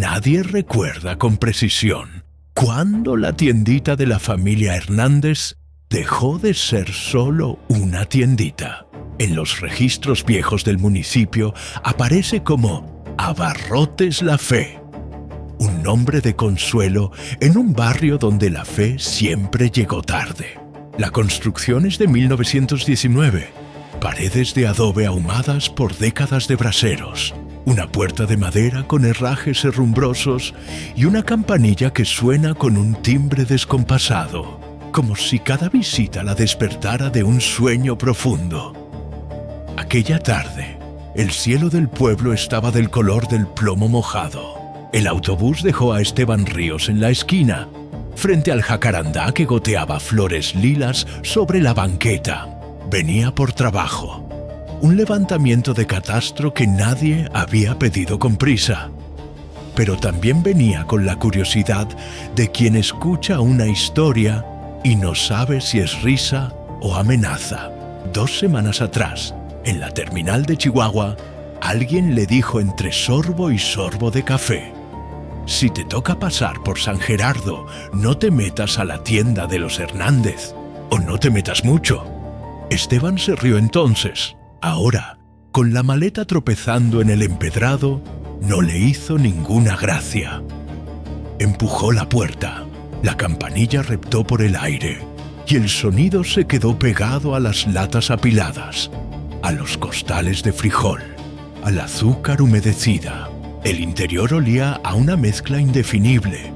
Nadie recuerda con precisión cuándo la tiendita de la familia Hernández dejó de ser solo una tiendita. En los registros viejos del municipio aparece como Abarrotes La Fe, un nombre de consuelo en un barrio donde la fe siempre llegó tarde. La construcción es de 1919, paredes de adobe ahumadas por décadas de braseros, una puerta de madera con herrajes herrumbrosos y una campanilla que suena con un timbre descompasado, como si cada visita la despertara de un sueño profundo. Aquella tarde, el cielo del pueblo estaba del color del plomo mojado. El autobús dejó a Esteban Ríos en la esquina, frente al jacarandá que goteaba flores lilas sobre la banqueta. Venía por trabajo, un levantamiento de catastro que nadie había pedido con prisa. Pero también venía con la curiosidad de quien escucha una historia y no sabe si es risa o amenaza. 2 semanas atrás, en la terminal de Chihuahua, alguien le dijo entre sorbo y sorbo de café: si te toca pasar por San Gerardo, no te metas a la tienda de los Hernández, o no te metas mucho. Esteban se rió entonces. Ahora, con la maleta tropezando en el empedrado, no le hizo ninguna gracia. Empujó la puerta, la campanilla reptó por el aire, y el sonido se quedó pegado a las latas apiladas, a los costales de frijol, al azúcar humedecida. El interior olía a una mezcla indefinible.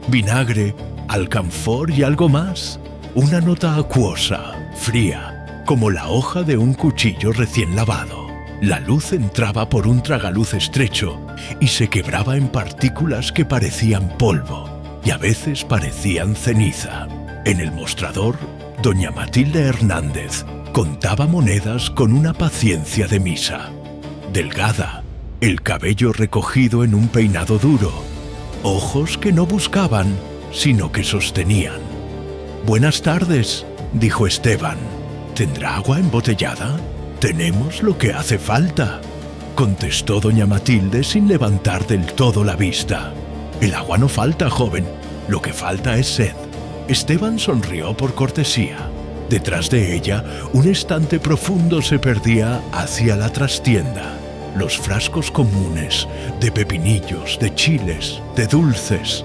Vinagre, alcanfor y algo más. Una nota acuosa, fría, como la hoja de un cuchillo recién lavado. La luz entraba por un tragaluz estrecho y se quebraba en partículas que parecían polvo y a veces parecían ceniza. En el mostrador, doña Matilde Hernández contaba monedas con una paciencia de misa. Delgada, el cabello recogido en un peinado duro, ojos que no buscaban, sino que sostenían. «Buenas tardes», dijo Esteban. «¿Tendrá agua embotellada? Tenemos lo que hace falta», contestó doña Matilde sin levantar del todo la vista. «El agua no falta, joven. Lo que falta es sed». Esteban sonrió por cortesía. Detrás de ella, un estante profundo se perdía hacia la trastienda. Los frascos comunes, de pepinillos, de chiles, de dulces,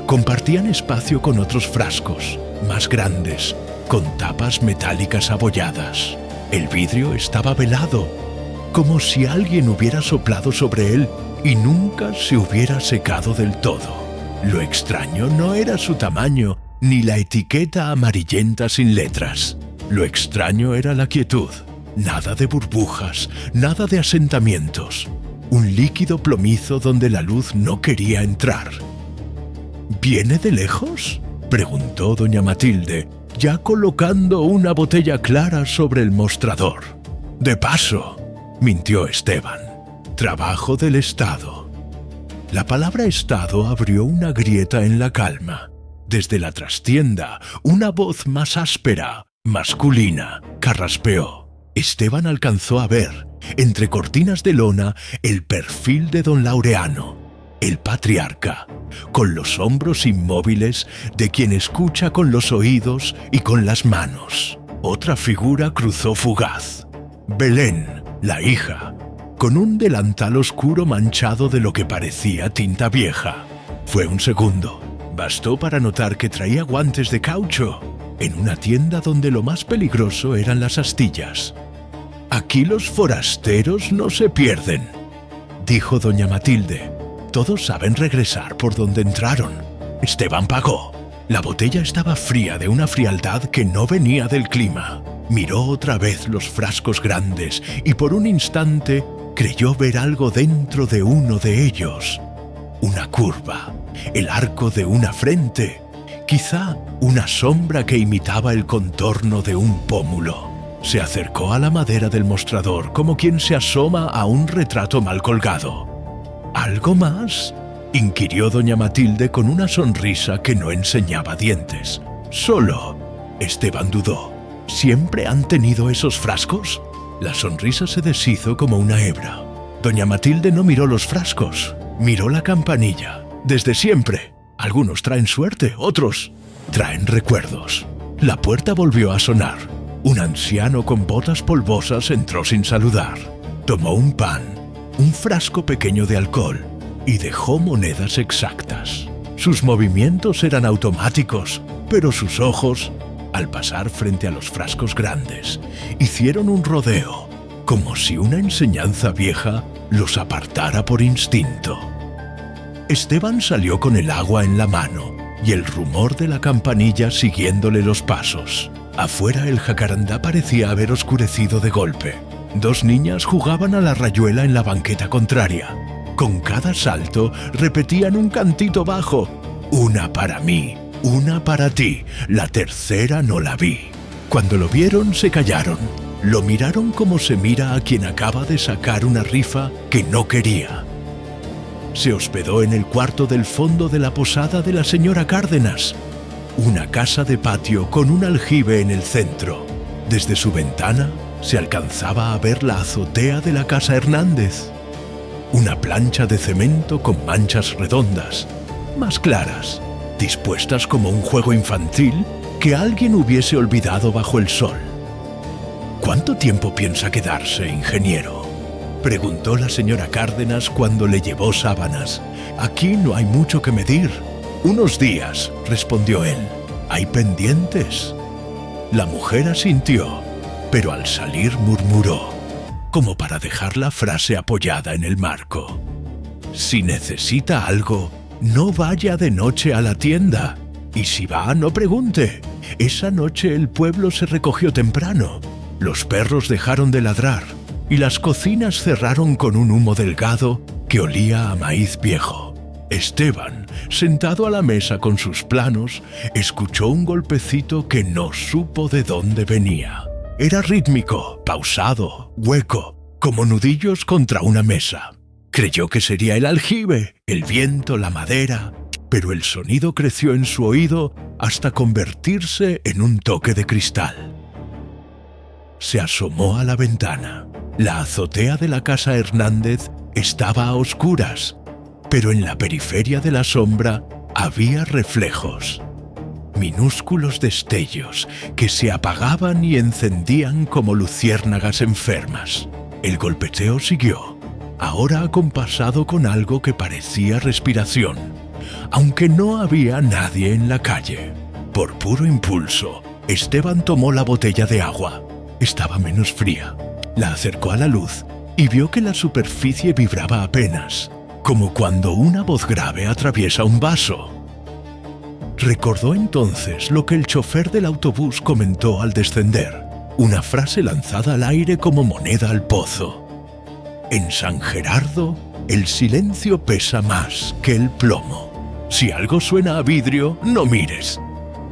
compartían espacio con otros frascos, más grandes, con tapas metálicas abolladas. El vidrio estaba velado, como si alguien hubiera soplado sobre él y nunca se hubiera secado del todo. Lo extraño no era su tamaño, ni la etiqueta amarillenta sin letras. Lo extraño era la quietud. Nada de burbujas, nada de asentamientos. Un líquido plomizo donde la luz no quería entrar. «¿Viene de lejos?», preguntó doña Matilde, ya colocando una botella clara sobre el mostrador. «De paso», mintió Esteban. «Trabajo del Estado». La palabra Estado abrió una grieta en la calma. Desde la trastienda, una voz más áspera, masculina, carraspeó. Esteban alcanzó a ver, entre cortinas de lona, el perfil de don Laureano, el patriarca, con los hombros inmóviles de quien escucha con los oídos y con las manos. Otra figura cruzó fugaz. Belén, la hija, con un delantal oscuro manchado de lo que parecía tinta vieja. Fue un segundo. Bastó para notar que traía guantes de caucho, en una tienda donde lo más peligroso eran las astillas. «Aquí los forasteros no se pierden», dijo doña Matilde. «Todos saben regresar por donde entraron». Esteban pagó. La botella estaba fría de una frialdad que no venía del clima. Miró otra vez los frascos grandes y por un instante creyó ver algo dentro de uno de ellos. Una curva, el arco de una frente, quizá una sombra que imitaba el contorno de un pómulo. Se acercó a la madera del mostrador como quien se asoma a un retrato mal colgado. «¿Algo más?», inquirió doña Matilde con una sonrisa que no enseñaba dientes. «Solo». Esteban dudó. «¿Siempre han tenido esos frascos?». La sonrisa se deshizo como una hebra. Doña Matilde no miró los frascos. Miró la campanilla. Desde siempre. Algunos traen suerte, otros traen recuerdos. La puerta volvió a sonar. Un anciano con botas polvosas entró sin saludar. Tomó un pan, un frasco pequeño de alcohol y dejó monedas exactas. Sus movimientos eran automáticos, pero sus ojos, al pasar frente a los frascos grandes, hicieron un rodeo, como si una enseñanza vieja los apartara por instinto. Esteban salió con el agua en la mano y el rumor de la campanilla siguiéndole los pasos. Afuera el jacarandá parecía haber oscurecido de golpe. Dos niñas jugaban a la rayuela en la banqueta contraria. Con cada salto repetían un cantito bajo. Una para mí, una para ti, la tercera no la vi. Cuando lo vieron se callaron. Lo miraron como se mira a quien acaba de sacar una rifa que no quería. Se hospedó en el cuarto del fondo de la posada de la señora Cárdenas, una casa de patio con un aljibe en el centro. Desde su ventana se alcanzaba a ver la azotea de la casa Hernández. Una plancha de cemento con manchas redondas, más claras, dispuestas como un juego infantil que alguien hubiese olvidado bajo el sol. ¿Cuánto tiempo piensa quedarse, ingeniero?, preguntó la señora Cárdenas cuando le llevó sábanas. Aquí no hay mucho que medir. Unos días, respondió él. Hay pendientes. La mujer asintió, pero al salir murmuró, como para dejar la frase apoyada en el marco. Si necesita algo, no vaya de noche a la tienda. Y si va, no pregunte. Esa noche el pueblo se recogió temprano. Los perros dejaron de ladrar y las cocinas cerraron con un humo delgado que olía a maíz viejo. Esteban, sentado a la mesa con sus planos, escuchó un golpecito que no supo de dónde venía. Era rítmico, pausado, hueco, como nudillos contra una mesa. Creyó que sería el aljibe, el viento, la madera, pero el sonido creció en su oído hasta convertirse en un toque de cristal. Se asomó a la ventana. La azotea de la casa Hernández estaba a oscuras, pero en la periferia de la sombra había reflejos. Minúsculos destellos que se apagaban y encendían como luciérnagas enfermas. El golpeteo siguió, ahora acompasado con algo que parecía respiración, aunque no había nadie en la calle. Por puro impulso, Esteban tomó la botella de agua. Estaba menos fría. La acercó a la luz y vio que la superficie vibraba apenas, como cuando una voz grave atraviesa un vaso. Recordó entonces lo que el chofer del autobús comentó al descender, una frase lanzada al aire como moneda al pozo. En San Gerardo, el silencio pesa más que el plomo. Si algo suena a vidrio, no mires.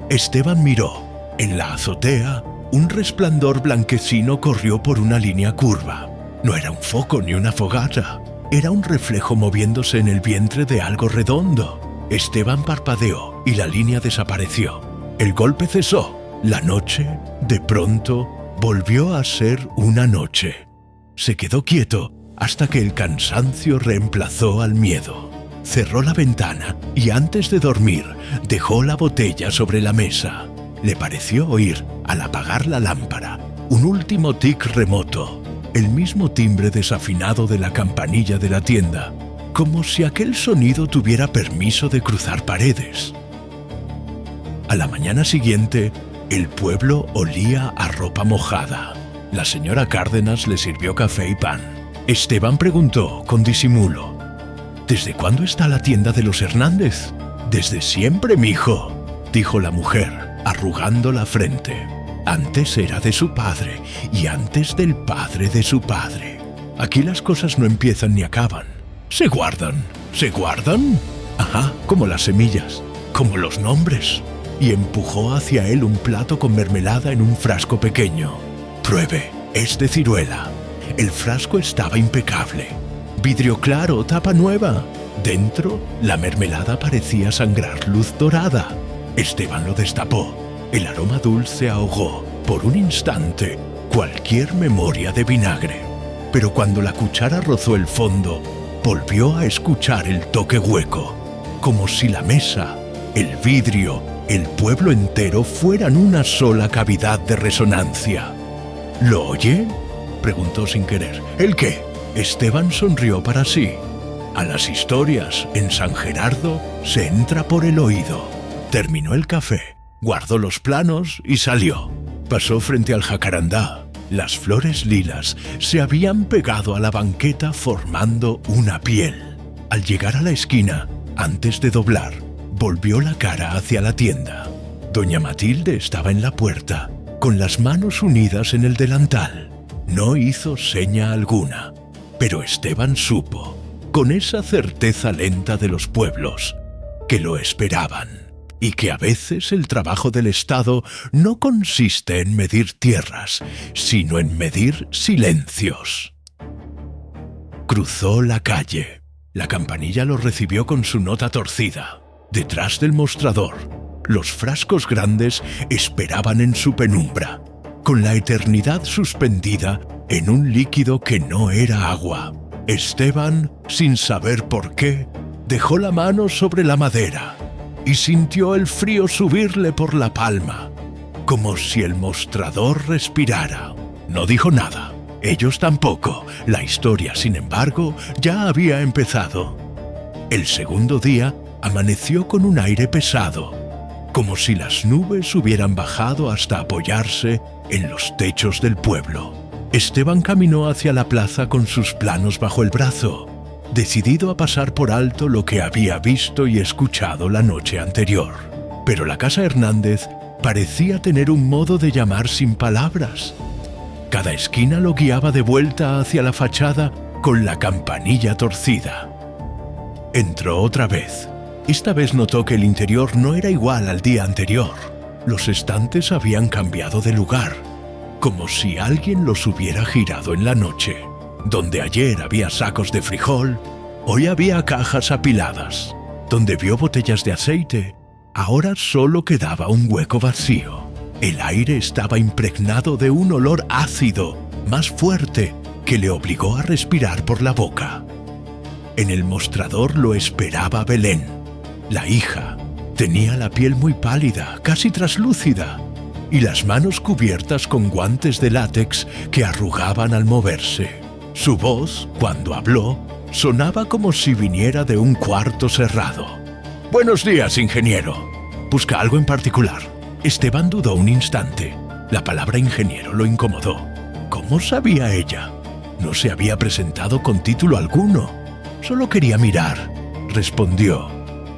Esteban miró. En la azotea, un resplandor blanquecino corrió por una línea curva. No era un foco ni una fogata. Era un reflejo moviéndose en el vientre de algo redondo. Esteban parpadeó y la línea desapareció. El golpe cesó. La noche, de pronto, volvió a ser una noche. Se quedó quieto hasta que el cansancio reemplazó al miedo. Cerró la ventana y antes de dormir dejó la botella sobre la mesa. Le pareció oír, al apagar la lámpara, un último tic remoto, el mismo timbre desafinado de la campanilla de la tienda, como si aquel sonido tuviera permiso de cruzar paredes. A la mañana siguiente, el pueblo olía a ropa mojada. La señora Cárdenas le sirvió café y pan. Esteban preguntó con disimulo, ¿desde cuándo está la tienda de los Hernández? Desde siempre, mijo, dijo la mujer, arrugando la frente. Antes era de su padre y antes del padre de su padre. Aquí las cosas no empiezan ni acaban. Se guardan. ¿Se guardan? Ajá, como las semillas, como los nombres. Y empujó hacia él un plato con mermelada en un frasco pequeño. Pruebe, es de ciruela. El frasco estaba impecable. Vidrio claro, tapa nueva. Dentro, la mermelada parecía sangrar luz dorada. Esteban lo destapó. El aroma dulce ahogó, por un instante, cualquier memoria de vinagre. Pero cuando la cuchara rozó el fondo, volvió a escuchar el toque hueco, como si la mesa, el vidrio, el pueblo entero fueran una sola cavidad de resonancia. ¿Lo oye?, preguntó sin querer. ¿El qué? Esteban sonrió para sí. A las historias, en San Gerardo, se entra por el oído. Terminó el café, guardó los planos y salió. Pasó frente al jacarandá. Las flores lilas se habían pegado a la banqueta formando una piel. Al llegar a la esquina, antes de doblar, volvió la cara hacia la tienda. Doña Matilde estaba en la puerta, con las manos unidas en el delantal. No hizo seña alguna, pero Esteban supo, con esa certeza lenta de los pueblos, que lo esperaban, y que a veces el trabajo del Estado no consiste en medir tierras, sino en medir silencios. Cruzó la calle. La campanilla lo recibió con su nota torcida. Detrás del mostrador, los frascos grandes esperaban en su penumbra, con la eternidad suspendida en un líquido que no era agua. Esteban, sin saber por qué, dejó la mano sobre la madera y sintió el frío subirle por la palma, como si el mostrador respirara. No dijo nada, ellos tampoco. La historia, sin embargo, ya había empezado. El segundo día amaneció con un aire pesado, como si las nubes hubieran bajado hasta apoyarse en los techos del pueblo. Esteban caminó hacia la plaza con sus planos bajo el brazo, decidido a pasar por alto lo que había visto y escuchado la noche anterior. Pero la casa Hernández parecía tener un modo de llamar sin palabras. Cada esquina lo guiaba de vuelta hacia la fachada con la campanilla torcida. Entró otra vez. Esta vez notó que el interior no era igual al día anterior. Los estantes habían cambiado de lugar, como si alguien los hubiera girado en la noche. Donde ayer había sacos de frijol, hoy había cajas apiladas. Donde vio botellas de aceite, ahora solo quedaba un hueco vacío. El aire estaba impregnado de un olor ácido, más fuerte, que le obligó a respirar por la boca. En el mostrador lo esperaba Belén, la hija. Tenía la piel muy pálida, casi traslúcida, y las manos cubiertas con guantes de látex que arrugaban al moverse. Su voz, cuando habló, sonaba como si viniera de un cuarto cerrado. «Buenos días, ingeniero. ¿Busca algo en particular?» Esteban dudó un instante. La palabra ingeniero lo incomodó. ¿Cómo sabía ella? No se había presentado con título alguno. Solo quería mirar, respondió,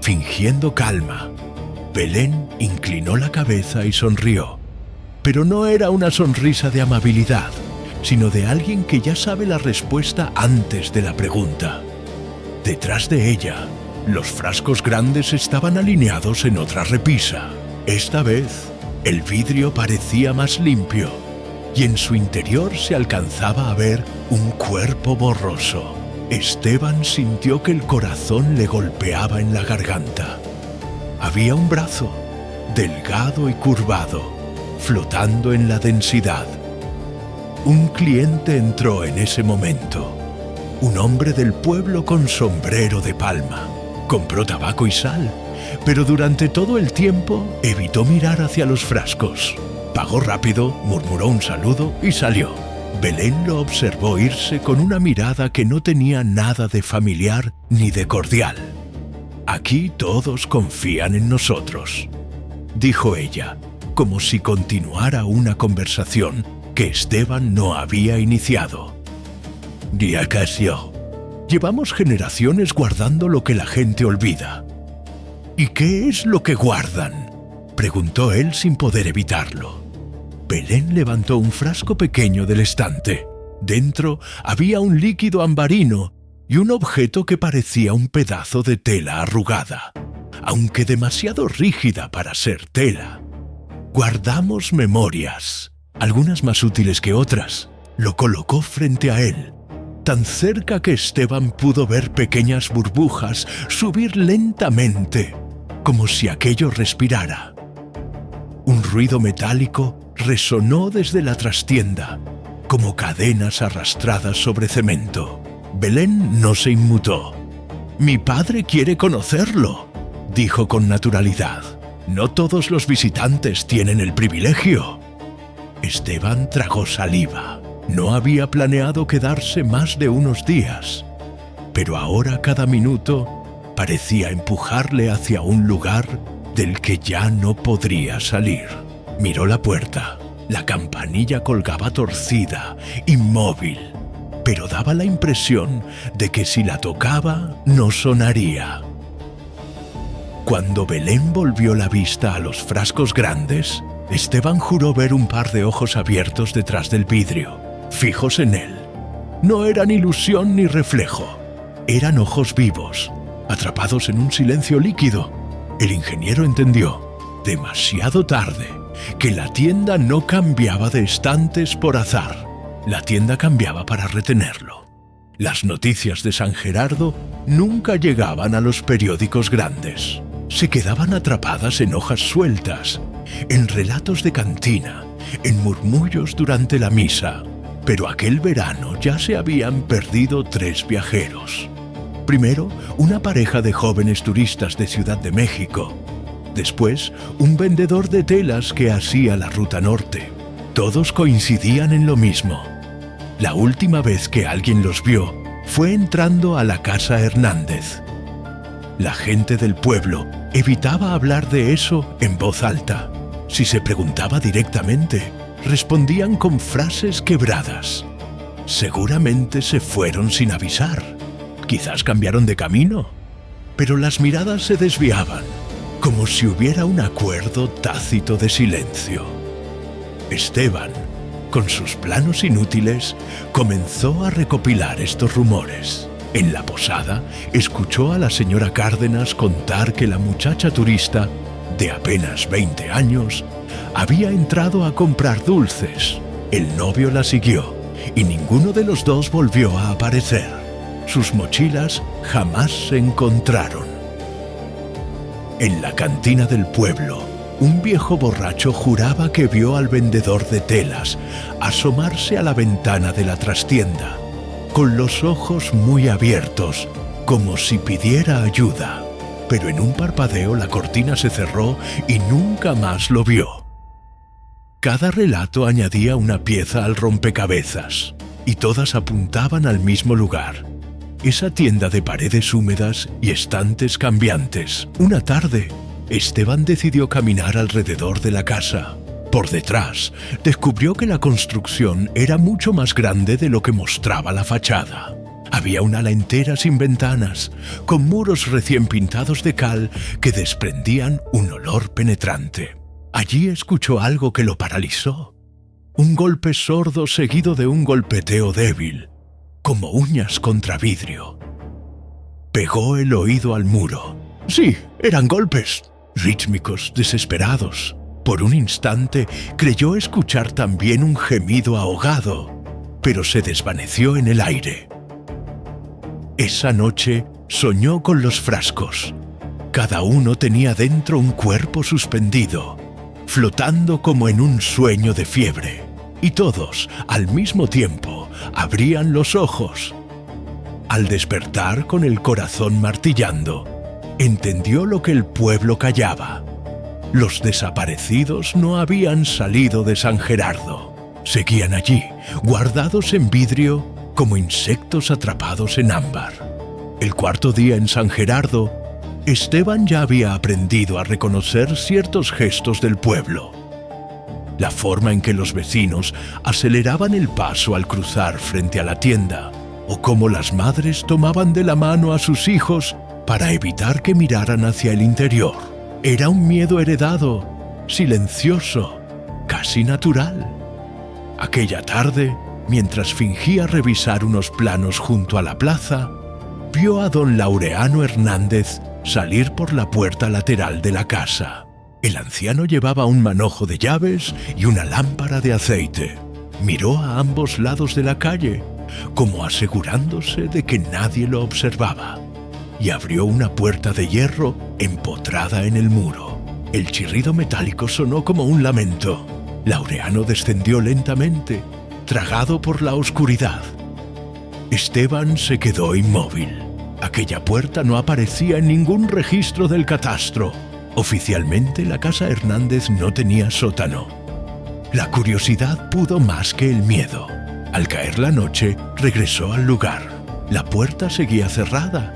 fingiendo calma. Belén inclinó la cabeza y sonrió. Pero no era una sonrisa de amabilidad, sino de alguien que ya sabe la respuesta antes de la pregunta. Detrás de ella, los frascos grandes estaban alineados en otra repisa. Esta vez, el vidrio parecía más limpio, y en su interior se alcanzaba a ver un cuerpo borroso. Esteban sintió que el corazón le golpeaba en la garganta. Había un brazo, delgado y curvado, flotando en la densidad. Un cliente entró en ese momento. Un hombre del pueblo con sombrero de palma. Compró tabaco y sal, pero durante todo el tiempo evitó mirar hacia los frascos. Pagó rápido, murmuró un saludo y salió. Belén lo observó irse con una mirada que no tenía nada de familiar ni de cordial. «Aquí todos confían en nosotros», dijo ella, como si continuara una conversación que Esteban no había iniciado. «Ni acaso. Llevamos generaciones guardando lo que la gente olvida». «¿Y qué es lo que guardan?», preguntó él sin poder evitarlo. Belén levantó un frasco pequeño del estante. Dentro había un líquido ambarino y un objeto que parecía un pedazo de tela arrugada, aunque demasiado rígida para ser tela. «Guardamos memorias, algunas más útiles que otras». Lo colocó frente a él, tan cerca que Esteban pudo ver pequeñas burbujas subir lentamente, como si aquello respirara. Un ruido metálico resonó desde la trastienda, como cadenas arrastradas sobre cemento. Belén no se inmutó. «Mi padre quiere conocerlo», dijo con naturalidad. «No todos los visitantes tienen el privilegio». Esteban tragó saliva. No había planeado quedarse más de unos días, pero ahora cada minuto parecía empujarle hacia un lugar del que ya no podría salir. Miró la puerta. La campanilla colgaba torcida, inmóvil, pero daba la impresión de que si la tocaba no sonaría. Cuando Belén volvió la vista a los frascos grandes, Esteban juró ver un par de ojos abiertos detrás del vidrio, fijos en él. No eran ilusión ni reflejo, eran ojos vivos, atrapados en un silencio líquido. El ingeniero entendió, demasiado tarde, que la tienda no cambiaba de estantes por azar. La tienda cambiaba para retenerlo. Las noticias de San Gerardo nunca llegaban a los periódicos grandes. Se quedaban atrapadas en hojas sueltas, en relatos de cantina, en murmullos durante la misa. Pero aquel verano ya se habían perdido 3 viajeros. Primero, una pareja de jóvenes turistas de Ciudad de México. Después, un vendedor de telas que hacía la ruta norte. Todos coincidían en lo mismo. La última vez que alguien los vio fue entrando a la casa Hernández. La gente del pueblo evitaba hablar de eso en voz alta. Si se preguntaba directamente, respondían con frases quebradas. Seguramente se fueron sin avisar. Quizás cambiaron de camino. Pero las miradas se desviaban, como si hubiera un acuerdo tácito de silencio. Esteban, con sus planos inútiles, comenzó a recopilar estos rumores. En la posada, escuchó a la señora Cárdenas contar que la muchacha turista, de apenas 20 años, había entrado a comprar dulces. El novio la siguió, y ninguno de los dos volvió a aparecer. Sus mochilas jamás se encontraron. En la cantina del pueblo, un viejo borracho juraba que vio al vendedor de telas asomarse a la ventana de la trastienda, con los ojos muy abiertos, como si pidiera ayuda. Pero en un parpadeo la cortina se cerró y nunca más lo vio. Cada relato añadía una pieza al rompecabezas, y todas apuntaban al mismo lugar. Esa tienda de paredes húmedas y estantes cambiantes. Una tarde, Esteban decidió caminar alrededor de la casa. Por detrás, descubrió que la construcción era mucho más grande de lo que mostraba la fachada. Había una ala entera sin ventanas, con muros recién pintados de cal que desprendían un olor penetrante. Allí escuchó algo que lo paralizó. Un golpe sordo seguido de un golpeteo débil, como uñas contra vidrio. Pegó el oído al muro. Sí, eran golpes, rítmicos, desesperados. Por un instante creyó escuchar también un gemido ahogado, pero se desvaneció en el aire. Esa noche soñó con los frascos. Cada uno tenía dentro un cuerpo suspendido, flotando como en un sueño de fiebre, y todos, al mismo tiempo, abrían los ojos. Al despertar con el corazón martillando, entendió lo que el pueblo callaba. Los desaparecidos no habían salido de San Gerardo. Seguían allí, guardados en vidrio como insectos atrapados en ámbar. El 4.º día en San Gerardo, Esteban ya había aprendido a reconocer ciertos gestos del pueblo. La forma en que los vecinos aceleraban el paso al cruzar frente a la tienda, o cómo las madres tomaban de la mano a sus hijos para evitar que miraran hacia el interior. Era un miedo heredado, silencioso, casi natural. Aquella tarde, mientras fingía revisar unos planos junto a la plaza, vio a don Laureano Hernández salir por la puerta lateral de la casa. El anciano llevaba un manojo de llaves y una lámpara de aceite. Miró a ambos lados de la calle, como asegurándose de que nadie lo observaba, y abrió una puerta de hierro empotrada en el muro. El chirrido metálico sonó como un lamento. Laureano descendió lentamente, tragado por la oscuridad. Esteban se quedó inmóvil. Aquella puerta no aparecía en ningún registro del catastro. Oficialmente, la casa Hernández no tenía sótano. La curiosidad pudo más que el miedo. Al caer la noche, regresó al lugar. La puerta seguía cerrada,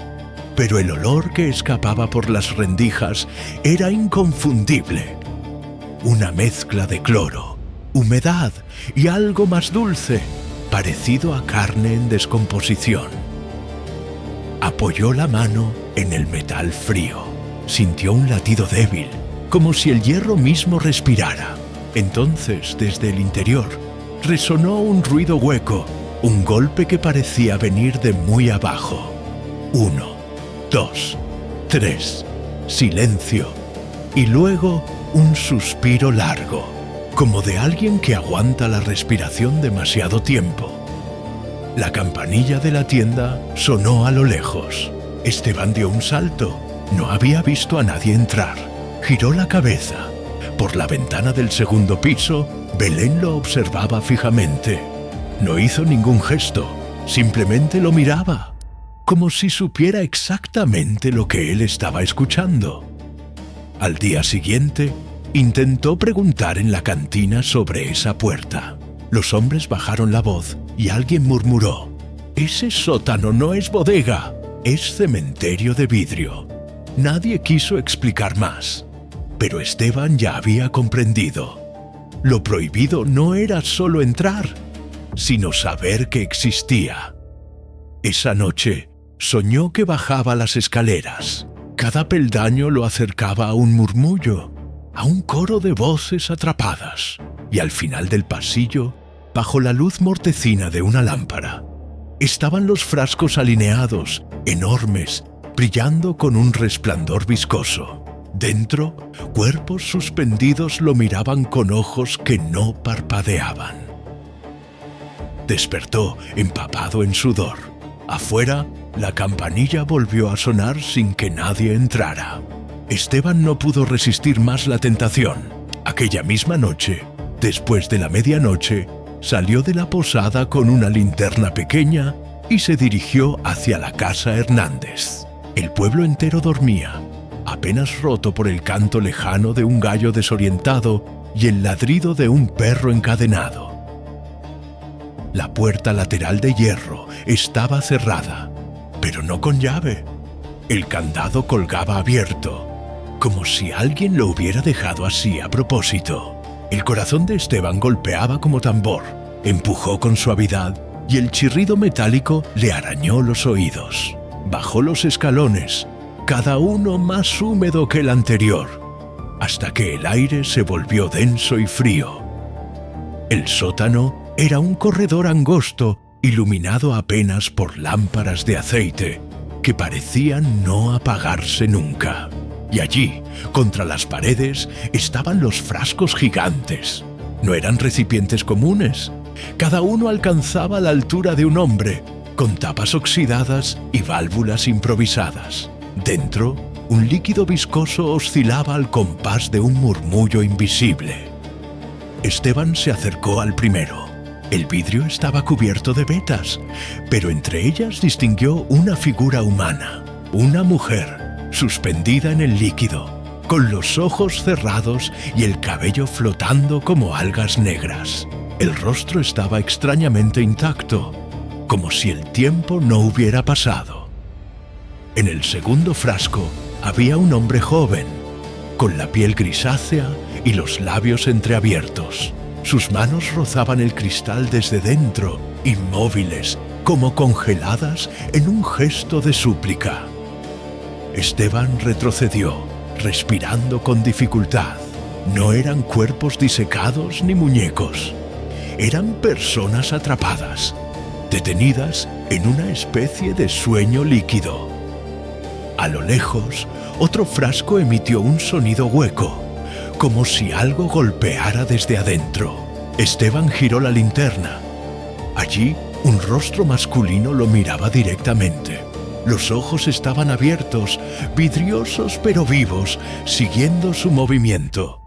pero el olor que escapaba por las rendijas era inconfundible. Una mezcla de cloro, humedad y algo más dulce, parecido a carne en descomposición. Apoyó la mano en el metal frío. Sintió un latido débil, como si el hierro mismo respirara. Entonces, desde el interior, resonó un ruido hueco, un golpe que parecía venir de muy abajo. 1, 2, 3, silencio, y luego un suspiro largo, como de alguien que aguanta la respiración demasiado tiempo. La campanilla de la tienda sonó a lo lejos. Esteban dio un salto. No había visto a nadie entrar. Giró la cabeza. Por la ventana del segundo piso, Belén lo observaba fijamente. No hizo ningún gesto, simplemente lo miraba, como si supiera exactamente lo que él estaba escuchando. Al día siguiente, intentó preguntar en la cantina sobre esa puerta. Los hombres bajaron la voz y alguien murmuró: «Ese sótano no es bodega, es cementerio de vidrio». Nadie quiso explicar más, pero Esteban ya había comprendido. Lo prohibido no era solo entrar, sino saber que existía. Esa noche soñó que bajaba las escaleras. Cada peldaño lo acercaba a un murmullo, a un coro de voces atrapadas, y al final del pasillo, bajo la luz mortecina de una lámpara, estaban los frascos alineados, enormes, brillando con un resplandor viscoso. Dentro, cuerpos suspendidos lo miraban con ojos que no parpadeaban. Despertó, empapado en sudor. Afuera, la campanilla volvió a sonar sin que nadie entrara. Esteban no pudo resistir más la tentación. Aquella misma noche, después de la medianoche, salió de la posada con una linterna pequeña y se dirigió hacia la casa Hernández. El pueblo entero dormía, apenas roto por el canto lejano de un gallo desorientado y el ladrido de un perro encadenado. La puerta lateral de hierro estaba cerrada, pero no con llave. El candado colgaba abierto, como si alguien lo hubiera dejado así a propósito. El corazón de Esteban golpeaba como tambor, empujó con suavidad y el chirrido metálico le arañó los oídos. Bajó los escalones, cada uno más húmedo que el anterior, hasta que el aire se volvió denso y frío. El sótano era un corredor angosto, iluminado apenas por lámparas de aceite, que parecían no apagarse nunca. Y allí, contra las paredes, estaban los frascos gigantes. No eran recipientes comunes. Cada uno alcanzaba la altura de un hombre, con tapas oxidadas y válvulas improvisadas. Dentro, un líquido viscoso oscilaba al compás de un murmullo invisible. Esteban se acercó al primero. El vidrio estaba cubierto de vetas, pero entre ellas distinguió una figura humana, una mujer, suspendida en el líquido, con los ojos cerrados y el cabello flotando como algas negras. El rostro estaba extrañamente intacto, como si el tiempo no hubiera pasado. En el segundo frasco había un hombre joven, con la piel grisácea y los labios entreabiertos. Sus manos rozaban el cristal desde dentro, inmóviles, como congeladas en un gesto de súplica. Esteban retrocedió, respirando con dificultad. No eran cuerpos disecados ni muñecos. Eran personas atrapadas, detenidas en una especie de sueño líquido. A lo lejos, otro frasco emitió un sonido hueco, como si algo golpeara desde adentro. Esteban giró la linterna. Allí, un rostro masculino lo miraba directamente. Los ojos estaban abiertos, vidriosos pero vivos, siguiendo su movimiento.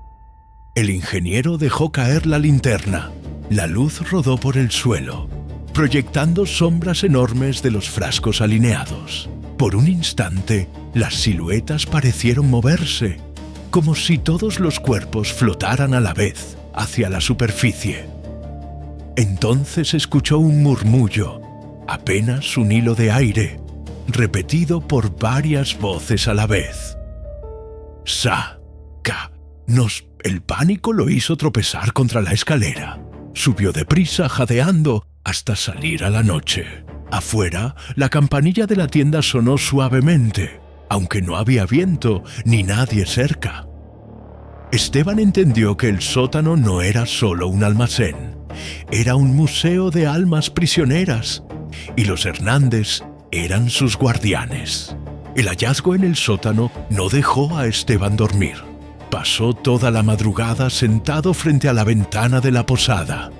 El ingeniero dejó caer la linterna. La luz rodó por el suelo. proyectando sombras enormes de los frascos alineados. Por un instante, las siluetas parecieron moverse, como si todos los cuerpos flotaran a la vez hacia la superficie. Entonces escuchó un murmullo, apenas un hilo de aire, repetido por varias voces a la vez. El pánico lo hizo tropezar contra la escalera. Subió deprisa, jadeando, hasta salir a la noche. Afuera, la campanilla de la tienda sonó suavemente, aunque no había viento ni nadie cerca. Esteban entendió que el sótano no era solo un almacén, era un museo de almas prisioneras, y los Hernández eran sus guardianes. El hallazgo en el sótano no dejó a Esteban dormir. Pasó toda la madrugada sentado frente a la ventana de la posada,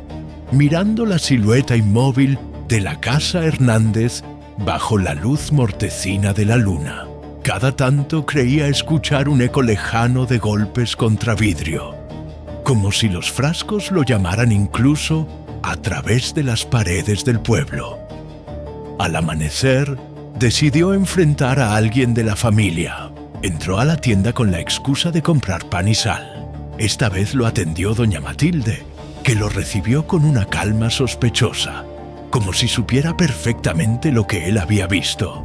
mirando la silueta inmóvil de la casa Hernández bajo la luz mortecina de la luna. Cada tanto creía escuchar un eco lejano de golpes contra vidrio, como si los frascos lo llamaran incluso a través de las paredes del pueblo. Al amanecer, decidió enfrentar a alguien de la familia. Entró a la tienda con la excusa de comprar pan y sal. Esta vez lo atendió doña Matilde, que lo recibió con una calma sospechosa, como si supiera perfectamente lo que él había visto.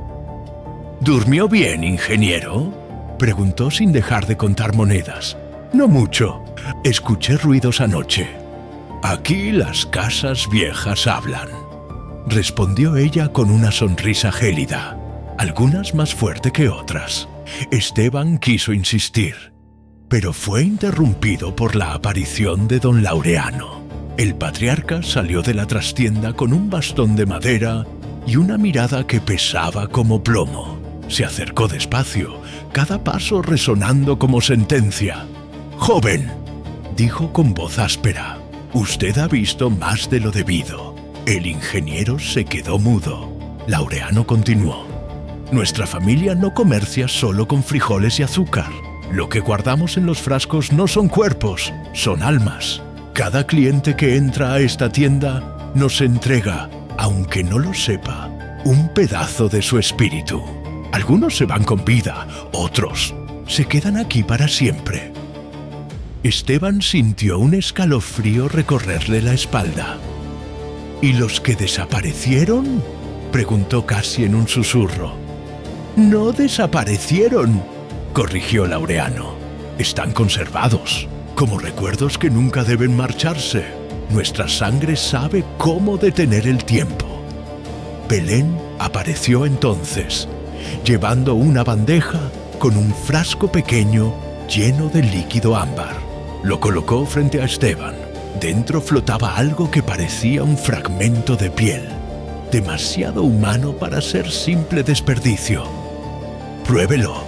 ¿Durmió bien, ingeniero?, preguntó sin dejar de contar monedas. No mucho. Escuché ruidos anoche. Aquí las casas viejas hablan, respondió ella con una sonrisa gélida, algunas más fuerte que otras. Esteban quiso insistir, pero fue interrumpido por la aparición de don Laureano. El patriarca salió de la trastienda con un bastón de madera y una mirada que pesaba como plomo. Se acercó despacio, cada paso resonando como sentencia. «Joven», dijo con voz áspera, «usted ha visto más de lo debido». El ingeniero se quedó mudo. Laureano continuó. «Nuestra familia no comercia solo con frijoles y azúcar. Lo que guardamos en los frascos no son cuerpos, son almas. Cada cliente que entra a esta tienda nos entrega, aunque no lo sepa, un pedazo de su espíritu. Algunos se van con vida, otros se quedan aquí para siempre». Esteban sintió un escalofrío recorrerle la espalda. «¿Y los que desaparecieron?», preguntó casi en un susurro. «No desaparecieron», corrigió Laureano. «Están conservados, como recuerdos que nunca deben marcharse. Nuestra sangre sabe cómo detener el tiempo». Belén apareció entonces, llevando una bandeja con un frasco pequeño lleno de líquido ámbar. Lo colocó frente a Esteban. Dentro flotaba algo que parecía un fragmento de piel, demasiado humano para ser simple desperdicio. «Pruébelo»,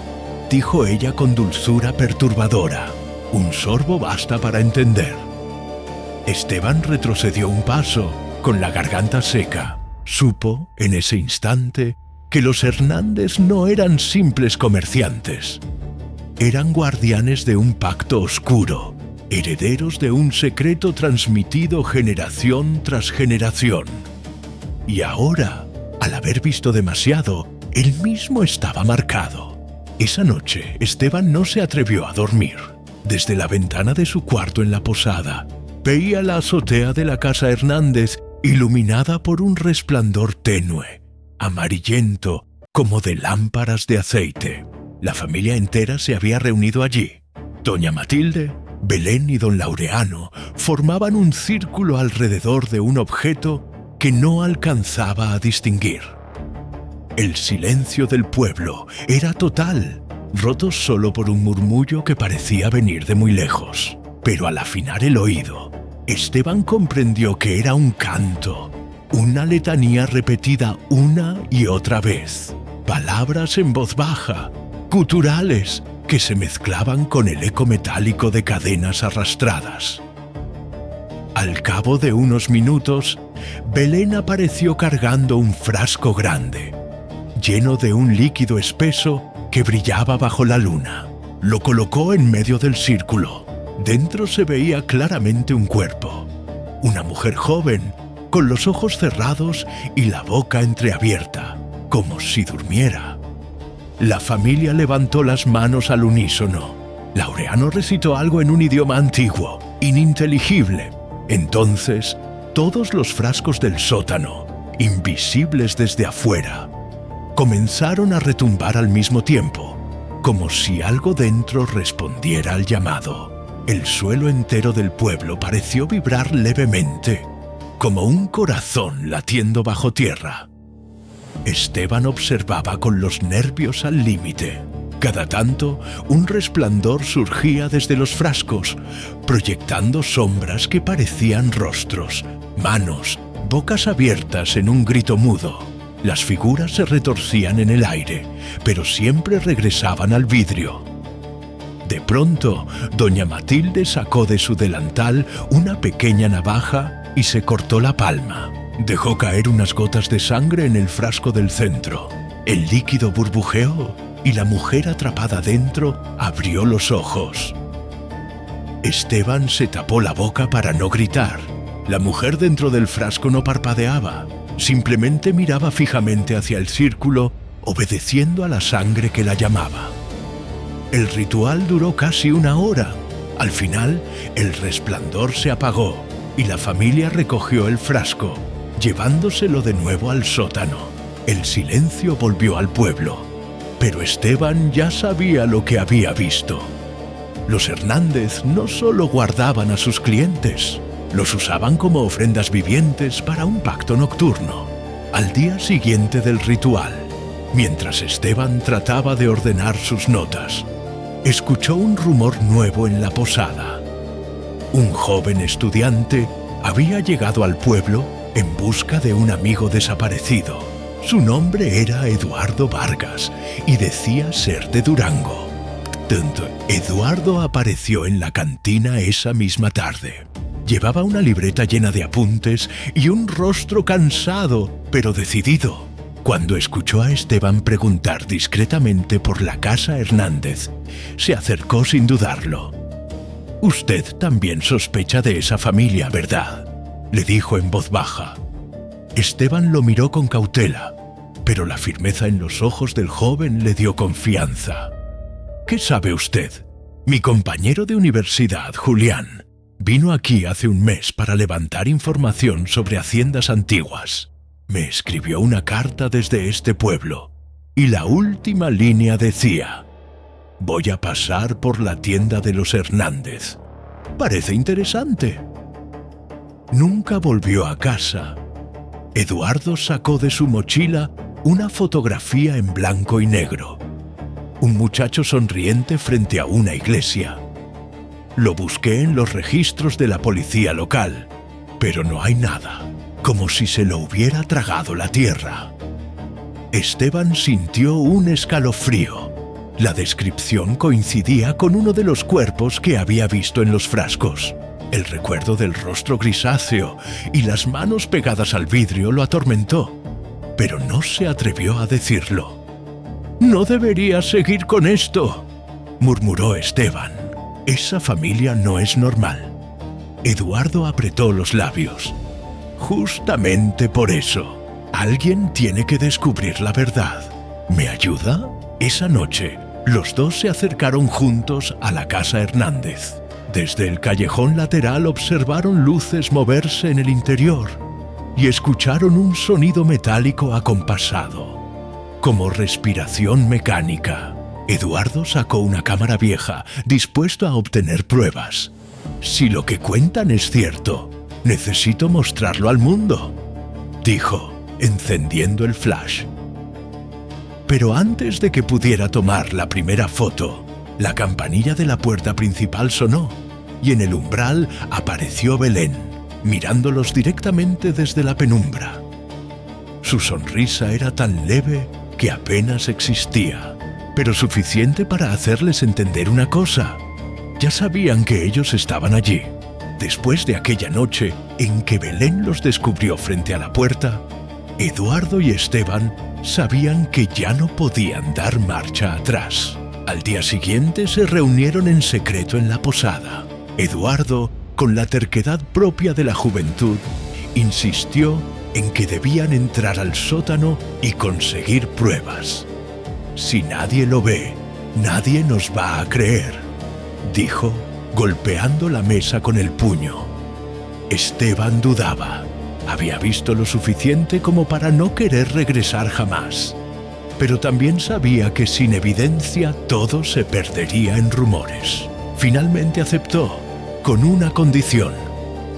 dijo ella con dulzura perturbadora. «Un sorbo basta para entender». Esteban retrocedió un paso, con la garganta seca. Supo, en ese instante, que los Hernández no eran simples comerciantes. Eran guardianes de un pacto oscuro, herederos de un secreto transmitido generación tras generación. Y ahora, al haber visto demasiado, él mismo estaba marcado. Esa noche, Esteban no se atrevió a dormir. Desde la ventana de su cuarto en la posada, veía la azotea de la casa Hernández iluminada por un resplandor tenue, amarillento, como de lámparas de aceite. La familia entera se había reunido allí. Doña Matilde, Belén y don Laureano formaban un círculo alrededor de un objeto que no alcanzaba a distinguir. El silencio del pueblo era total, roto solo por un murmullo que parecía venir de muy lejos. Pero al afinar el oído, Esteban comprendió que era un canto, una letanía repetida una y otra vez, palabras en voz baja, guturales, que se mezclaban con el eco metálico de cadenas arrastradas. Al cabo de unos minutos, Belén apareció cargando un frasco grande, lleno de un líquido espeso que brillaba bajo la luna. Lo colocó en medio del círculo. Dentro se veía claramente un cuerpo. Una mujer joven, con los ojos cerrados y la boca entreabierta, como si durmiera. La familia levantó las manos al unísono. Laureano recitó algo en un idioma antiguo, ininteligible. Entonces, todos los frascos del sótano, invisibles desde afuera, comenzaron a retumbar al mismo tiempo, como si algo dentro respondiera al llamado. El suelo entero del pueblo pareció vibrar levemente, como un corazón latiendo bajo tierra. Esteban observaba con los nervios al límite. Cada tanto, un resplandor surgía desde los frascos, proyectando sombras que parecían rostros, manos, bocas abiertas en un grito mudo. Las figuras se retorcían en el aire, pero siempre regresaban al vidrio. De pronto, doña Matilde sacó de su delantal una pequeña navaja y se cortó la palma. Dejó caer unas gotas de sangre en el frasco del centro. El líquido burbujeó y la mujer atrapada dentro abrió los ojos. Esteban se tapó la boca para no gritar. La mujer dentro del frasco no parpadeaba, simplemente miraba fijamente hacia el círculo, obedeciendo a la sangre que la llamaba. El ritual duró casi 1 hora. Al final, el resplandor se apagó y la familia recogió el frasco, llevándoselo de nuevo al sótano. El silencio volvió al pueblo, pero Esteban ya sabía lo que había visto. Los Hernández no solo guardaban a sus clientes, los usaban como ofrendas vivientes para un pacto nocturno. Al día siguiente del ritual, mientras Esteban trataba de ordenar sus notas, escuchó un rumor nuevo en la posada. Un joven estudiante había llegado al pueblo en busca de un amigo desaparecido. Su nombre era Eduardo Vargas y decía ser de Durango. Eduardo apareció en la cantina esa misma tarde. Llevaba una libreta llena de apuntes y un rostro cansado, pero decidido. Cuando escuchó a Esteban preguntar discretamente por la casa Hernández, se acercó sin dudarlo. «Usted también sospecha de esa familia, ¿verdad?», le dijo en voz baja. Esteban lo miró con cautela, pero la firmeza en los ojos del joven le dio confianza. «¿Qué sabe usted? Mi compañero de universidad, Julián, vino aquí hace un mes para levantar información sobre haciendas antiguas. Me escribió una carta desde este pueblo, y la última línea decía: voy a pasar por la tienda de los Hernández. Parece interesante». Nunca volvió a casa. Eduardo sacó de su mochila una fotografía en blanco y negro. Un muchacho sonriente frente a una iglesia. Lo busqué en los registros de la policía local, pero no hay nada, como si se lo hubiera tragado la tierra. Esteban sintió un escalofrío. La descripción coincidía con uno de los cuerpos que había visto en los frascos. El recuerdo del rostro grisáceo y las manos pegadas al vidrio lo atormentó, pero no se atrevió a decirlo. «No debería seguir con esto», murmuró Esteban. «Esa familia no es normal». Eduardo apretó los labios. «Justamente por eso, alguien tiene que descubrir la verdad. ¿Me ayuda?». Esa noche, los dos se acercaron juntos a la casa Hernández. Desde el callejón lateral observaron luces moverse en el interior y escucharon un sonido metálico acompasado, como respiración mecánica. Eduardo sacó una cámara vieja, dispuesto a obtener pruebas. «Si lo que cuentan es cierto, necesito mostrarlo al mundo», dijo, encendiendo el flash. Pero antes de que pudiera tomar la primera foto, la campanilla de la puerta principal sonó y en el umbral apareció Belén, mirándolos directamente desde la penumbra. Su sonrisa era tan leve que apenas existía, pero suficiente para hacerles entender una cosa. Ya sabían que ellos estaban allí. Después de aquella noche en que Belén los descubrió frente a la puerta, Eduardo y Esteban sabían que ya no podían dar marcha atrás. Al día siguiente se reunieron en secreto en la posada. Eduardo, con la terquedad propia de la juventud, insistió en que debían entrar al sótano y conseguir pruebas. «Si nadie lo ve, nadie nos va a creer», dijo, golpeando la mesa con el puño. Esteban dudaba. Había visto lo suficiente como para no querer regresar jamás. Pero también sabía que sin evidencia todo se perdería en rumores. Finalmente aceptó, con una condición.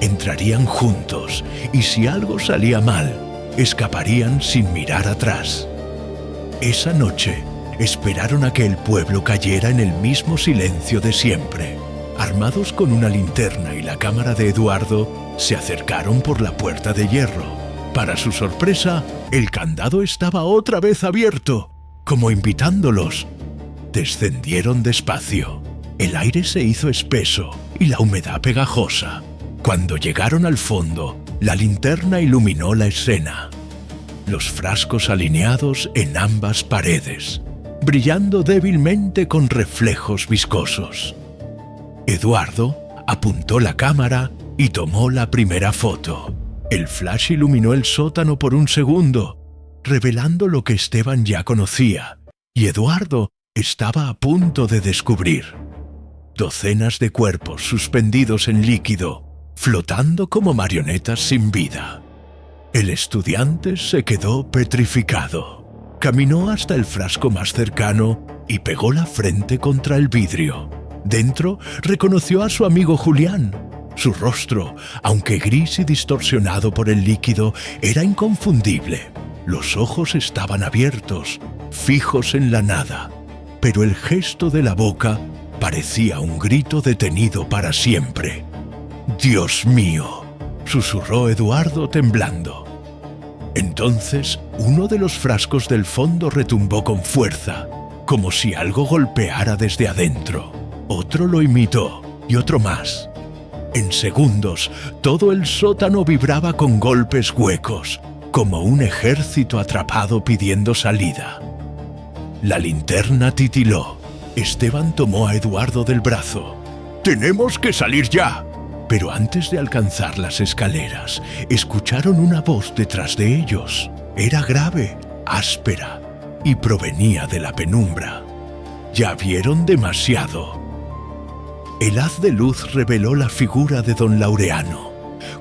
Entrarían juntos y si algo salía mal, escaparían sin mirar atrás. Esa noche esperaron a que el pueblo cayera en el mismo silencio de siempre. Armados con una linterna y la cámara de Eduardo, se acercaron por la puerta de hierro. Para su sorpresa, el candado estaba otra vez abierto, como invitándolos. Descendieron despacio. El aire se hizo espeso y la humedad pegajosa. Cuando llegaron al fondo, la linterna iluminó la escena. Los frascos alineados en ambas paredes, brillando débilmente con reflejos viscosos. Eduardo apuntó la cámara y tomó la primera foto. El flash iluminó el sótano por un segundo, revelando lo que Esteban ya conocía, y Eduardo estaba a punto de descubrir. Docenas de cuerpos suspendidos en líquido, flotando como marionetas sin vida. El estudiante se quedó petrificado. Caminó hasta el frasco más cercano y pegó la frente contra el vidrio. Dentro reconoció a su amigo Julián. Su rostro, aunque gris y distorsionado por el líquido, era inconfundible. Los ojos estaban abiertos, fijos en la nada, pero el gesto de la boca parecía un grito detenido para siempre. «¡Dios mío!», susurró Eduardo temblando. Entonces, uno de los frascos del fondo retumbó con fuerza, como si algo golpeara desde adentro. Otro lo imitó, y otro más. En segundos, todo el sótano vibraba con golpes huecos, como un ejército atrapado pidiendo salida. La linterna titiló. Esteban tomó a Eduardo del brazo. «¡Tenemos que salir ya!». Pero antes de alcanzar las escaleras, escucharon una voz detrás de ellos. Era grave, áspera, y provenía de la penumbra. Ya vieron demasiado. El haz de luz reveló la figura de don Laureano,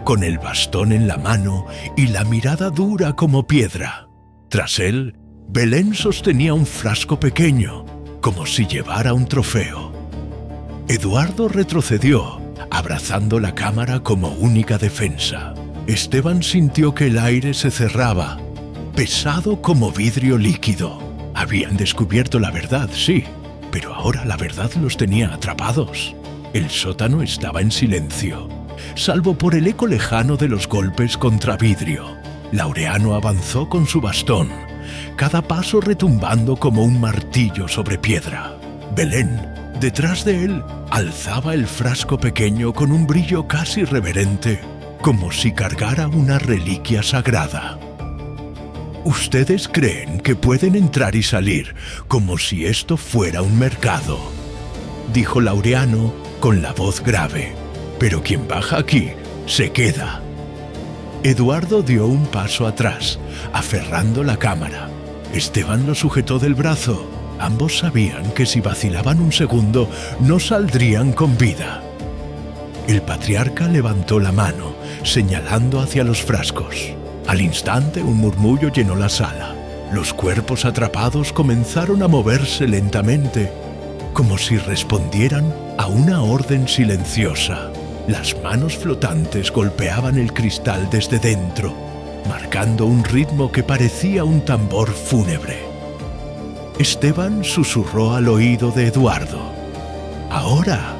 con el bastón en la mano y la mirada dura como piedra. Tras él, Belén sostenía un frasco pequeño, como si llevara un trofeo. Eduardo retrocedió, abrazando la cámara como única defensa. Esteban sintió que el aire se cerraba, pesado como vidrio líquido. Habían descubierto la verdad, sí, pero ahora la verdad los tenía atrapados. El sótano estaba en silencio, salvo por el eco lejano de los golpes contra vidrio. Laureano avanzó con su bastón, cada paso retumbando como un martillo sobre piedra. Belén, detrás de él, alzaba el frasco pequeño con un brillo casi reverente, como si cargara una reliquia sagrada. «Ustedes creen que pueden entrar y salir como si esto fuera un mercado», dijo Laureano con la voz grave. «Pero quien baja aquí, se queda». Eduardo dio un paso atrás, aferrando la cámara. Esteban lo sujetó del brazo. Ambos sabían que si vacilaban un segundo, no saldrían con vida. El patriarca levantó la mano, señalando hacia los frascos. Al instante, un murmullo llenó la sala. Los cuerpos atrapados comenzaron a moverse lentamente, como si respondieran a una orden silenciosa. Las manos flotantes golpeaban el cristal desde dentro, marcando un ritmo que parecía un tambor fúnebre. Esteban susurró al oído de Eduardo. «Ahora».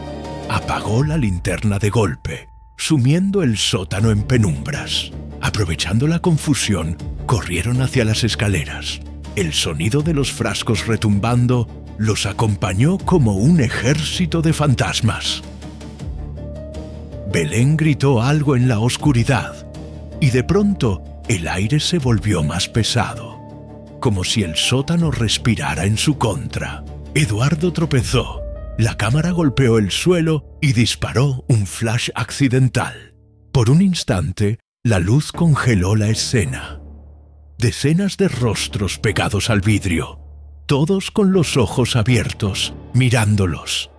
Apagó la linterna de golpe, sumiendo el sótano en penumbras. Aprovechando la confusión, corrieron hacia las escaleras. El sonido de los frascos retumbando los acompañó como un ejército de fantasmas. Belén gritó algo en la oscuridad, y de pronto el aire se volvió más pesado, como si el sótano respirara en su contra. Eduardo tropezó, la cámara golpeó el suelo y disparó un flash accidental. Por un instante, La luz congeló la escena. Decenas de rostros pegados al vidrio, todos con los ojos abiertos, mirándolos.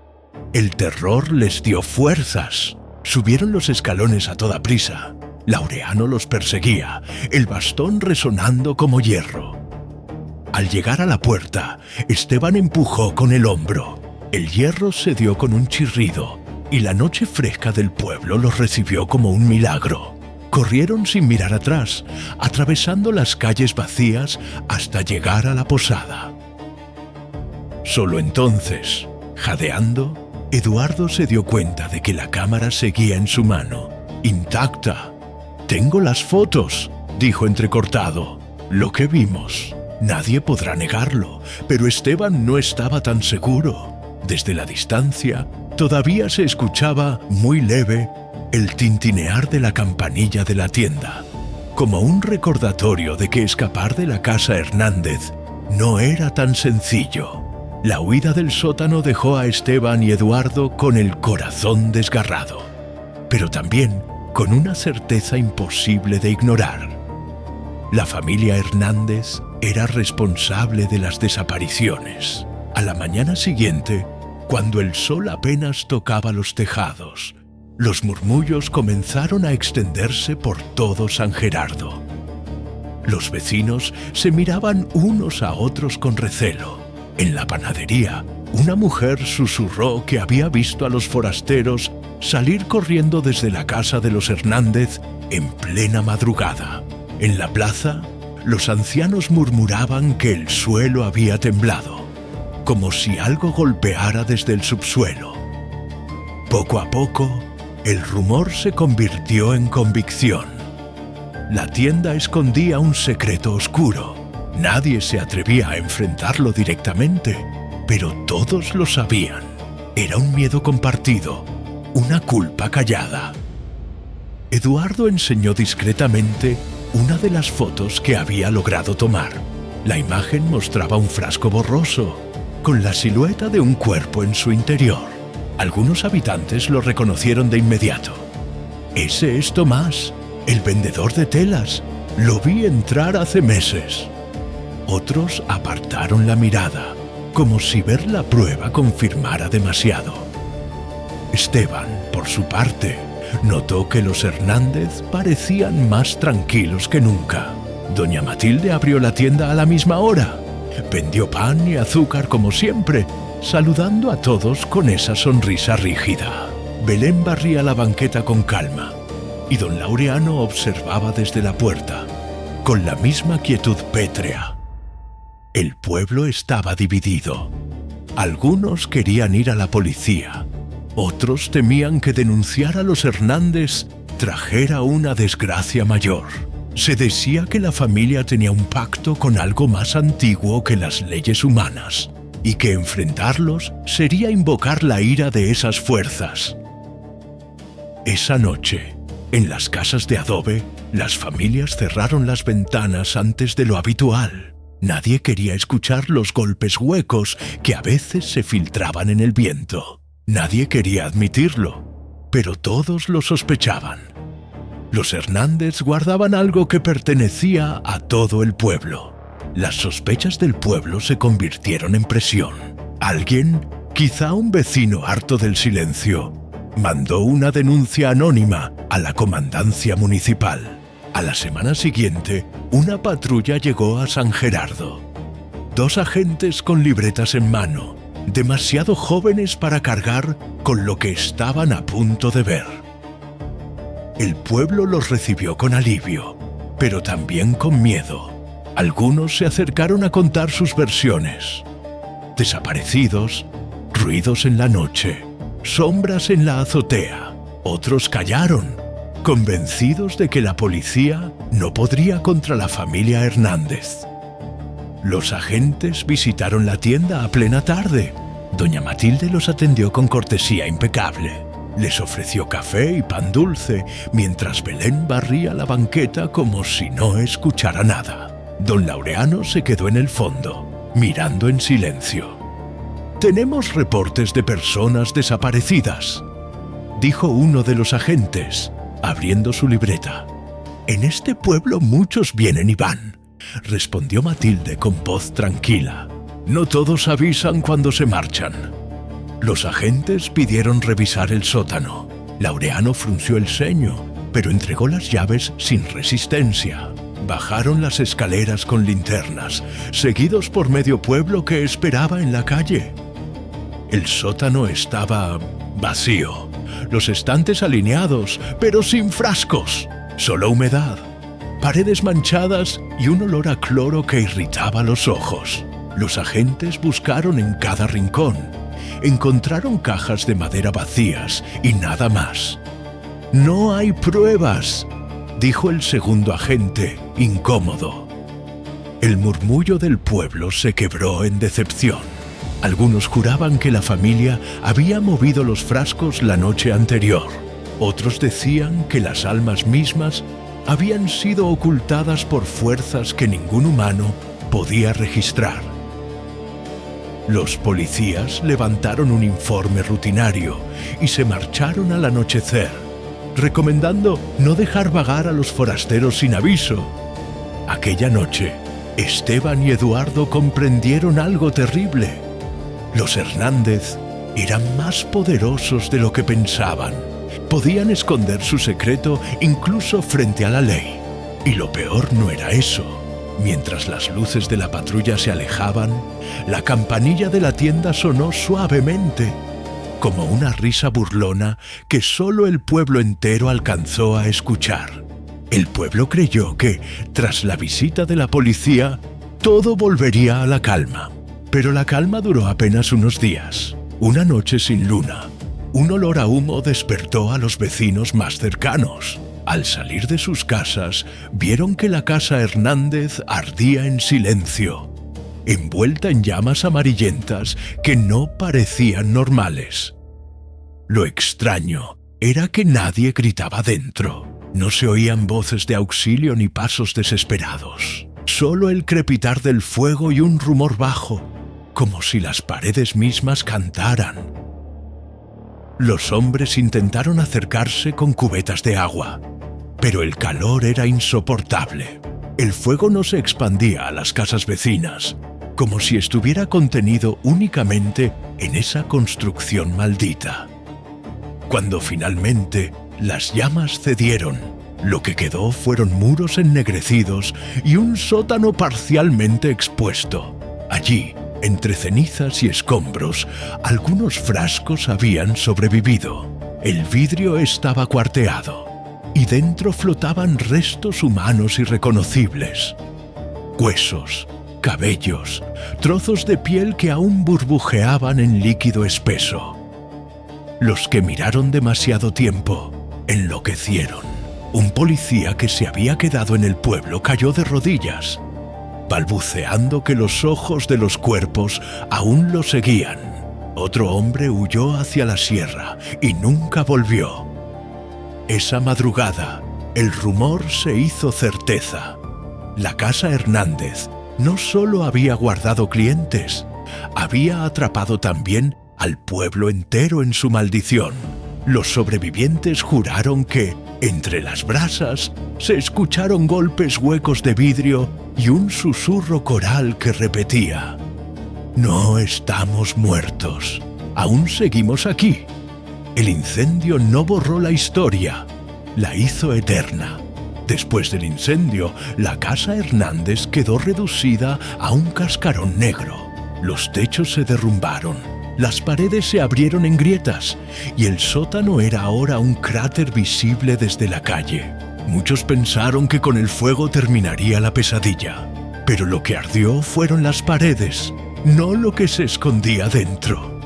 El terror les dio fuerzas. Subieron los escalones a toda prisa. Laureano los perseguía, el bastón resonando como hierro. Al llegar a la puerta, Esteban empujó con el hombro. El hierro se dio con un chirrido, y la noche fresca del pueblo los recibió como un milagro. Corrieron sin mirar atrás, atravesando las calles vacías hasta llegar a la posada. Solo entonces, jadeando, Eduardo se dio cuenta de que la cámara seguía en su mano, intacta. «Tengo las fotos», dijo entrecortado. «Lo que vimos. Nadie podrá negarlo, pero Esteban no estaba tan seguro». Desde la distancia, todavía se escuchaba, muy leve, el tintinear de la campanilla de la tienda, como un recordatorio de que escapar de la casa Hernández no era tan sencillo. La huida del sótano dejó a Esteban y Eduardo con el corazón desgarrado, pero también con una certeza imposible de ignorar. La familia Hernández era responsable de las desapariciones. A la mañana siguiente, cuando el sol apenas tocaba los tejados, los murmullos comenzaron a extenderse por todo San Gerardo. Los vecinos se miraban unos a otros con recelo. En la panadería, una mujer susurró que había visto a los forasteros salir corriendo desde la casa de los Hernández en plena madrugada. En la plaza, los ancianos murmuraban que el suelo había temblado, como si algo golpeara desde el subsuelo. Poco a poco, el rumor se convirtió en convicción. La tienda escondía un secreto oscuro. Nadie se atrevía a enfrentarlo directamente, pero todos lo sabían. Era un miedo compartido, una culpa callada. Eduardo enseñó discretamente una de las fotos que había logrado tomar. La imagen mostraba un frasco borroso, con la silueta de un cuerpo en su interior. Algunos habitantes lo reconocieron de inmediato. «Ese es Tomás, el vendedor de telas. Lo vi entrar hace meses». Otros apartaron la mirada, como si ver la prueba confirmara demasiado. Esteban, por su parte, notó que los Hernández parecían más tranquilos que nunca. Doña Matilde abrió la tienda a la misma hora. Vendió pan y azúcar como siempre, saludando a todos con esa sonrisa rígida. Belén barría la banqueta con calma, y don Laureano observaba desde la puerta, con la misma quietud pétrea. El pueblo estaba dividido. Algunos querían ir a la policía, otros temían que denunciar a los Hernández trajera una desgracia mayor. Se decía que la familia tenía un pacto con algo más antiguo que las leyes humanas, y que enfrentarlos sería invocar la ira de esas fuerzas. Esa noche, en las casas de adobe, las familias cerraron las ventanas antes de lo habitual. Nadie quería escuchar los golpes huecos que a veces se filtraban en el viento. Nadie quería admitirlo, pero todos lo sospechaban. Los Hernández guardaban algo que pertenecía a todo el pueblo. Las sospechas del pueblo se convirtieron en presión. Alguien, quizá un vecino harto del silencio, mandó una denuncia anónima a la comandancia municipal. A la semana siguiente, una patrulla llegó a San Gerardo. 2 agentes con libretas en mano, demasiado jóvenes para cargar con lo que estaban a punto de ver. El pueblo los recibió con alivio, pero también con miedo. Algunos se acercaron a contar sus versiones. Desaparecidos, ruidos en la noche, sombras en la azotea. Otros callaron, convencidos de que la policía no podría contra la familia Hernández. Los agentes visitaron la tienda a plena tarde. Doña Matilde los atendió con cortesía impecable. Les ofreció café y pan dulce, mientras Belén barría la banqueta como si no escuchara nada. Don Laureano se quedó en el fondo, mirando en silencio. «Tenemos reportes de personas desaparecidas», dijo uno de los agentes, abriendo su libreta. En este pueblo muchos vienen y van, respondió Matilde con voz tranquila. No todos avisan cuando se marchan. Los agentes pidieron revisar el sótano. Laureano frunció el ceño, pero entregó las llaves sin resistencia. Bajaron las escaleras con linternas, seguidos por medio pueblo que esperaba en la calle. El sótano estaba vacío, los estantes alineados, pero sin frascos, solo humedad, paredes manchadas y un olor a cloro que irritaba los ojos. Los agentes buscaron en cada rincón. Encontraron cajas de madera vacías y nada más. «No hay pruebas», dijo el segundo agente, incómodo. El murmullo del pueblo se quebró en decepción. Algunos juraban que la familia había movido los frascos la noche anterior. Otros decían que las almas mismas habían sido ocultadas por fuerzas que ningún humano podía registrar. Los policías levantaron un informe rutinario y se marcharon al anochecer, recomendando no dejar vagar a los forasteros sin aviso. Aquella noche, Esteban y Eduardo comprendieron algo terrible. Los Hernández eran más poderosos de lo que pensaban. Podían esconder su secreto incluso frente a la ley. Y lo peor no era eso. Mientras las luces de la patrulla se alejaban, la campanilla de la tienda sonó suavemente, como una risa burlona que solo el pueblo entero alcanzó a escuchar. El pueblo creyó que, tras la visita de la policía, todo volvería a la calma. Pero la calma duró apenas unos días. Una noche sin luna, un olor a humo despertó a los vecinos más cercanos. Al salir de sus casas, vieron que la casa Hernández ardía en silencio, envuelta en llamas amarillentas que no parecían normales. Lo extraño era que nadie gritaba dentro. No se oían voces de auxilio ni pasos desesperados. Solo el crepitar del fuego y un rumor bajo, como si las paredes mismas cantaran. Los hombres intentaron acercarse con cubetas de agua, pero el calor era insoportable. El fuego no se expandía a las casas vecinas, como si estuviera contenido únicamente en esa construcción maldita. Cuando finalmente las llamas cedieron, lo que quedó fueron muros ennegrecidos y un sótano parcialmente expuesto. Allí, entre cenizas y escombros, algunos frascos habían sobrevivido. El vidrio estaba cuarteado y dentro flotaban restos humanos irreconocibles. Huesos, cabellos, trozos de piel que aún burbujeaban en líquido espeso. Los que miraron demasiado tiempo enloquecieron. Un policía que se había quedado en el pueblo cayó de rodillas, balbuceando que los ojos de los cuerpos aún lo seguían. Otro hombre huyó hacia la sierra y nunca volvió. Esa madrugada, el rumor se hizo certeza. La casa Hernández no solo había guardado clientes, había atrapado también al pueblo entero en su maldición. Los sobrevivientes juraron que, entre las brasas, se escucharon golpes huecos de vidrio y un susurro coral que repetía: «No estamos muertos, aún seguimos aquí». El incendio no borró la historia, la hizo eterna. Después del incendio, la casa Hernández quedó reducida a un cascarón negro. Los techos se derrumbaron, las paredes se abrieron en grietas y el sótano era ahora un cráter visible desde la calle. Muchos pensaron que con el fuego terminaría la pesadilla, pero lo que ardió fueron las paredes, no lo que se escondía dentro.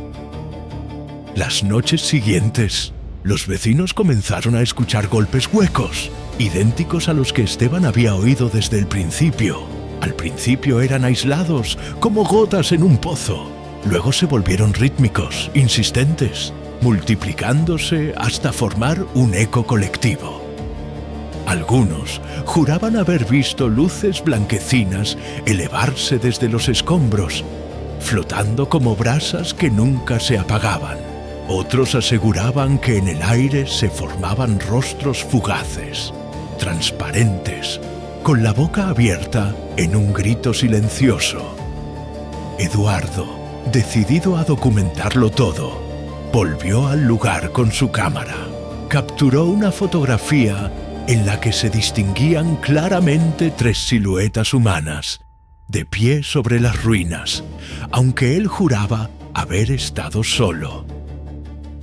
Las noches siguientes, los vecinos comenzaron a escuchar golpes huecos, idénticos a los que Esteban había oído desde el principio. Al principio eran aislados, como gotas en un pozo. Luego se volvieron rítmicos, insistentes, multiplicándose hasta formar un eco colectivo. Algunos juraban haber visto luces blanquecinas elevarse desde los escombros, flotando como brasas que nunca se apagaban. Otros aseguraban que en el aire se formaban rostros fugaces, transparentes, con la boca abierta en un grito silencioso. Eduardo, decidido a documentarlo todo, volvió al lugar con su cámara. Capturó una fotografía en la que se distinguían claramente 3 siluetas humanas, de pie sobre las ruinas, aunque él juraba haber estado solo.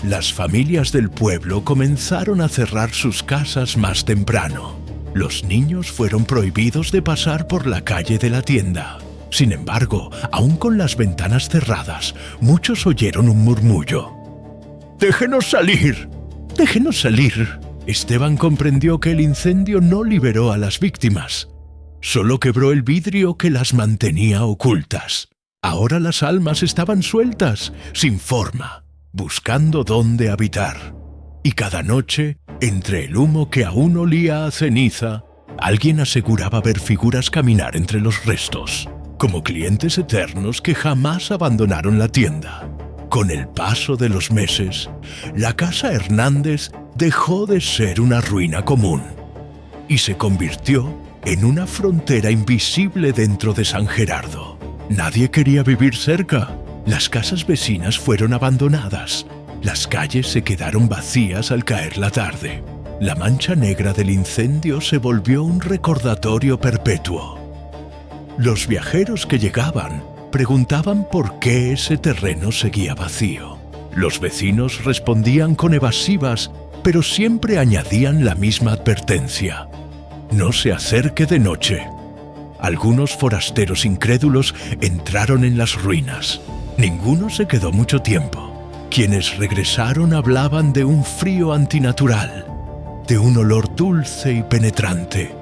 Las familias del pueblo comenzaron a cerrar sus casas más temprano. Los niños fueron prohibidos de pasar por la calle de la tienda. Sin embargo, aún con las ventanas cerradas, muchos oyeron un murmullo. ¡Déjenos salir! ¡Déjenos salir! Esteban comprendió que el incendio no liberó a las víctimas. Solo quebró el vidrio que las mantenía ocultas. Ahora las almas estaban sueltas, sin forma, buscando dónde habitar. Y cada noche, entre el humo que aún olía a ceniza, alguien aseguraba ver figuras caminar entre los restos, como clientes eternos que jamás abandonaron la tienda. Con el paso de los meses, la casa Hernández dejó de ser una ruina común y se convirtió en una frontera invisible dentro de San Gerardo. Nadie quería vivir cerca. Las casas vecinas fueron abandonadas. Las calles se quedaron vacías al caer la tarde. La mancha negra del incendio se volvió un recordatorio perpetuo. Los viajeros que llegaban preguntaban por qué ese terreno seguía vacío. Los vecinos respondían con evasivas, pero siempre añadían la misma advertencia: no se acerque de noche. Algunos forasteros incrédulos entraron en las ruinas. Ninguno se quedó mucho tiempo. Quienes regresaron hablaban de un frío antinatural, de un olor dulce y penetrante,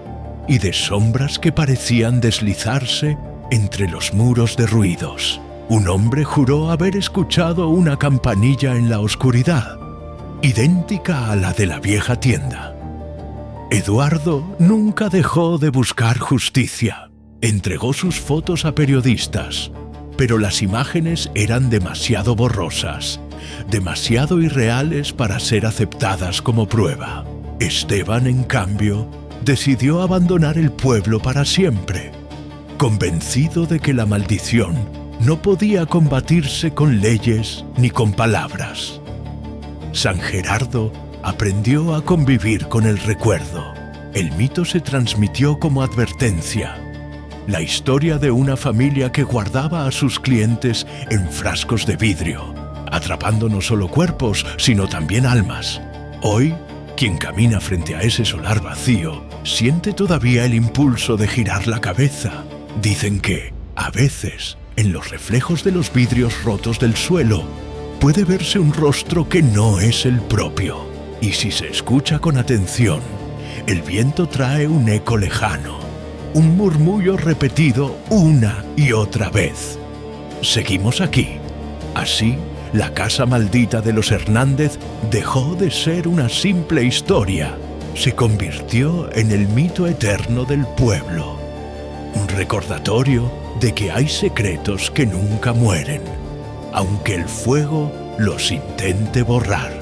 y de sombras que parecían deslizarse entre los muros derruidos. Un hombre juró haber escuchado una campanilla en la oscuridad, idéntica a la de la vieja tienda. Eduardo nunca dejó de buscar justicia. Entregó sus fotos a periodistas, pero las imágenes eran demasiado borrosas, demasiado irreales para ser aceptadas como prueba. Esteban, en cambio, decidió abandonar el pueblo para siempre, convencido de que la maldición no podía combatirse con leyes ni con palabras. San Gerardo aprendió a convivir con el recuerdo. El mito se transmitió como advertencia. La historia de una familia que guardaba a sus clientes en frascos de vidrio, atrapando no solo cuerpos, sino también almas. Hoy, quien camina frente a ese solar vacío siente todavía el impulso de girar la cabeza. Dicen que, a veces, en los reflejos de los vidrios rotos del suelo, puede verse un rostro que no es el propio. Y si se escucha con atención, el viento trae un eco lejano, un murmullo repetido una y otra vez. Seguimos aquí. Así, la casa maldita de los Hernández dejó de ser una simple historia. Se convirtió en el mito eterno del pueblo. Un recordatorio de que hay secretos que nunca mueren, aunque el fuego los intente borrar.